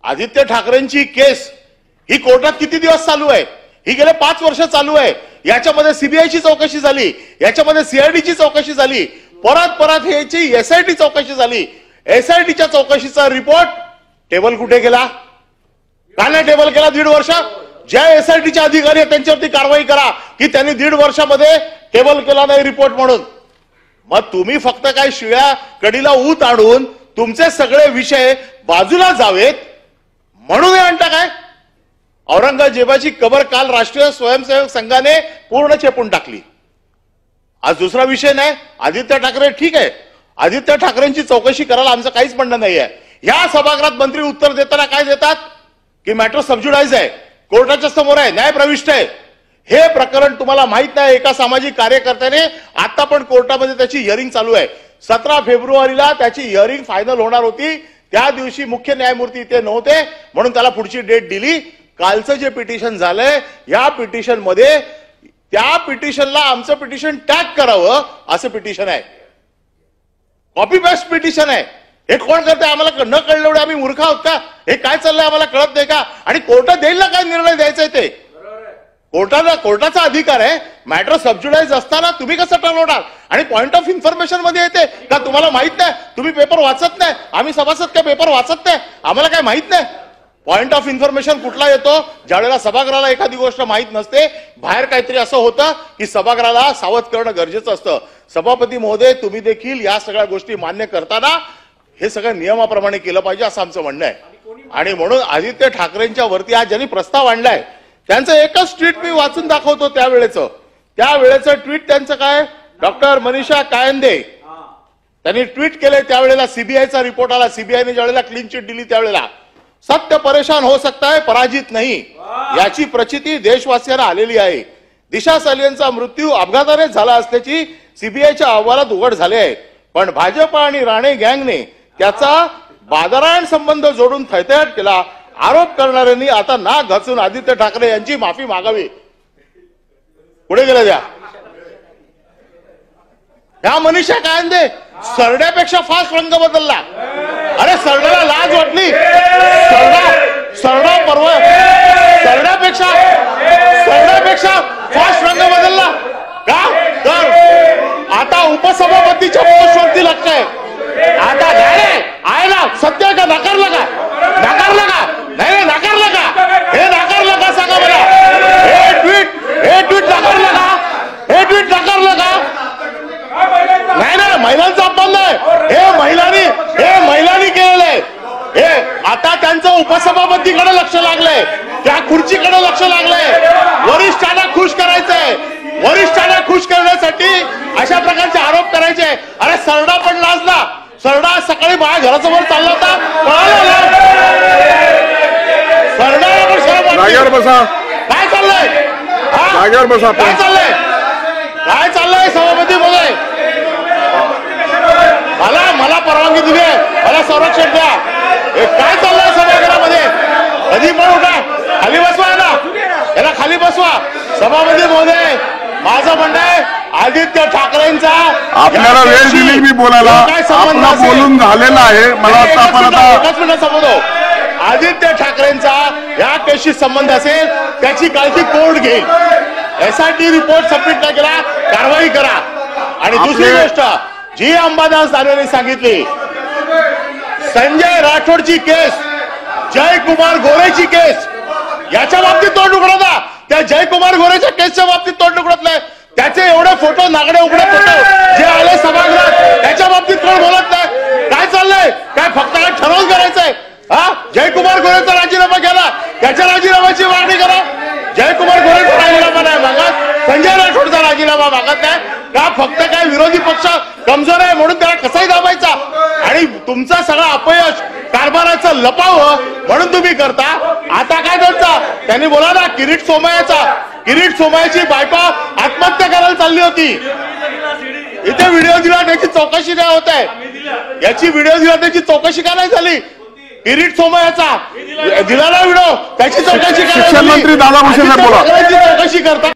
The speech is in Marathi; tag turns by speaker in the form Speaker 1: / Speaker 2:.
Speaker 1: आदित्य ठाकरेंची केस ही कोर्टात किती दिवस चालू आहे? ही गेले 5 वर्ष चालू आहे। याच्यामध्ये सीबीआयची चौकशी झाली, याच्यामध्ये सीआयडीची चौकशी झाली, परत परत ह्याची एसआयटी चौकशी झाली। एसआयटीच्या चौकशीचा रिपोर्ट टेबल कुठे गेला? का नाही टेबल केला 1.5 वर्ष? ज्या एसआयटीचे अधिकारी आहेत त्यांच्यावरती कारवाई करा की त्यांनी 1.5 वर्षामध्ये टेबल केला नाही रिपोर्ट म्हणून। मग तुम्ही फक्त काय शिळ्या कडीला ऊत आणून तुमचे सगळे विषय बाजूला जावेत म्हणून आणता काय? औरंगजेबाची कबर काल राष्ट्रीय स्वयंसेवक संघाने पूर्ण चेपून टाकली। आज दुसरा विषय नाही, आदित्य ठाकरे ठीक आहे, आदित्य ठाकरेंची चौकशी करायला आमचं काहीच म्हणणं नाहीये। या सभागृहात मंत्री उत्तर देताना काय देतात की मॅटर सबज्युडाइज आहे, कोर्टाच्या समोर आहे, न्याय प्रविष्ट आहे। हे प्रकरण तुम्हाला माहित नाही, एका सामाजिक कार्यकर्त्याने आता पण कोर्टामध्ये त्याची हिअरिंग चालू आहे। 17 फेब्रुवारीला त्याची हिअरिंग फायनल होणार होती, त्या दिवशी मुख्य न्यायमूर्ती इथे नव्हते म्हणून त्याला पुढची डेट दिली। कालचं जे पिटिशन झालंय या पिटिशन मध्ये त्या पिटिशनला आमचं पिटिशन टॅग करावं असं पिटिशन आहे, कॉपी पेस्ट पिटिशन आहे। हे कोण करते? आम्हाला न कळलं एवढे आम्ही मूर्ख आहोत का? हे काय चाललंय आम्हाला कळत नाही का? आणि कोर्टात देईल ना काय निर्णय द्यायचा ते? कोर्टाचा अधिकार आहे। मॅटर सबज्युडाइज असताना तुम्ही कसं ठरवणार? आणि पॉइंट ऑफ इन्फॉर्मेशन मध्ये येते का तुम्हाला माहित नाही? तुम्ही पेपर वाचत नाही, आम्ही सभासद काय पेपर वाचत नाही, आम्हाला काय माहित नाही? पॉइंट ऑफ इन्फॉर्मेशन कुठला येतो? ज्यावेळेला सभागृहाला एखादी गोष्ट माहित नसते, बाहेर काहीतरी असं होतं की सभागृहाला सावध करणं गरजेचं असतं। सभापती महोदय, तुम्ही देखील या सगळ्या गोष्टी मान्य करताना हे सगळं नियमाप्रमाणे केलं पाहिजे असं आमचं म्हणणं आहे। आणि म्हणून आदित्य ठाकरेंच्या वरती आज ज्यांनी प्रस्ताव आणलाय त्यांचं एकच ट्विट मी वाचून दाखवतो। त्यावेळेचं ट्विट त्यांचं काय? डॉक्टर मनीषा कायंदे त्यांनी ट्विट केले त्यावेळेला सीबीआयचा रिपोर्ट आला, सीबीआयने ज्यावेळेला क्लीन चिट दिली त्यावेळेला, सत्य परेशान हो सकता है पराजित नहीं, याची प्रचिती देशवासियांना आलेली आहे। दिशा सालियनचा मृत्यू अपघाताने झाला असल्याची सीबीआयच्या अहवालात उघड झाले आहे, पण भाजप आणि राणे गँगने त्याचा बादरायण संबंध जोडून थैथयाट केला। आरोप करणाऱ्यांनी आता नाक घासून आदित्य ठाकरे यांची माफी मागावी। पुढे गेल्या ह्या मनीषा कायंदे सरड्यापेक्षा फास्ट रंग बदलला। अरे सरड्याला लाज वाटली? सरड्यापेक्षा फास्ट रंग बदलला का? तर आता उपसभापतीच्या पोस्टवरती लक्ष आहे। आता आहे ना, सत्य का? नाकारलं का? नाही नाकारलं का? हे नाकारलं का सांगा मला? हे ट्विट नाकारलं का? नाही ना, महिलांचा अपमान नाही, हे महिलांनी केलेलं आहे। हे आता त्यांचं उपसभापतीकडे लक्ष लागलंय, त्या खुर्चीकडे लक्ष लागलंय। वरिष्ठांना खुश करायचंय, वरिष्ठांना खुश करण्यासाठी अशा प्रकारचे आरोप करायचे। अरे सरडा पण लाजला, सरडा सकाळी माझ्या घरासमोर चालला होता, पळाला। सरडाला पण शरम वाटते। काय चाललंय? काय चाललंय सभापती महोदय? मला परवानगी दिली आहे, मला संरक्षण द्या। हे काय चाललंय सभागृहामध्ये? कधी पण उठा, खाली बसवा ना, याला खाली बसवा। सभापती महोदय, माझं म्हणणं आहे आदित्य ठाकरेंचा
Speaker 2: आपल्याला वेळ दिली मी बोलायला, आपला बोलून झालेला आहे। मला
Speaker 1: एकच मिनिट संबोधो। आदित्य ठाकरेंचा या केसशी संबंध असेल त्याची काळजी कोर्ट घेईल। एसआयटी रिपोर्ट सबमिट नाही केला, कारवाई करा। आणि दुसरी गोष्ट जी अंबादास दानवेने सांगितली, संजय राठोडची केस, जयकुमार गोरेची केस, याच्या बाबतीत तोंड उघडत ना, त्या जयकुमार गोरेच्या केसच्या बाबतीत तोंड उघडत नाही। त्याचे एवढे फोटो, नागडे उघडे फोटो जे आले सभागृहात, त्याच्या बाबतीत कोण बोलत नाही। काय चाललंय? काय फक्त काय ठरवून करायचंय? जयकुमार गोरेचा राजीनामा केला, त्याच्या राजीनाम्याची मागणी करा। जयकुमार गोरेचा राजीनामा नाही मागत, संजय राठोडचा राजीनामा मागत नाही का? फक्त काय विरोधी पक्ष कमजोर आहे म्हणून त्याला कसाही दाबायचा? आणि तुमचा सगळा अपयश कारभाराचं लपावं म्हणून तुम्ही करता। आता काय करता? त्यांनी बोला ना, किरीट सोमय्याची बायको आत्महत्या करायला चालली होती, इथे व्हिडिओ दिला, त्याची चौकशी नाही होत आहे। याची व्हिडिओ दिला, त्याची चौकशी का नाही झाली? किरीट सोमय्याचा दिला ना व्हिडिओ, त्याची चौकशी
Speaker 2: शिक्षण मंत्री दादा भुसे बोला,
Speaker 1: चौकशी करता।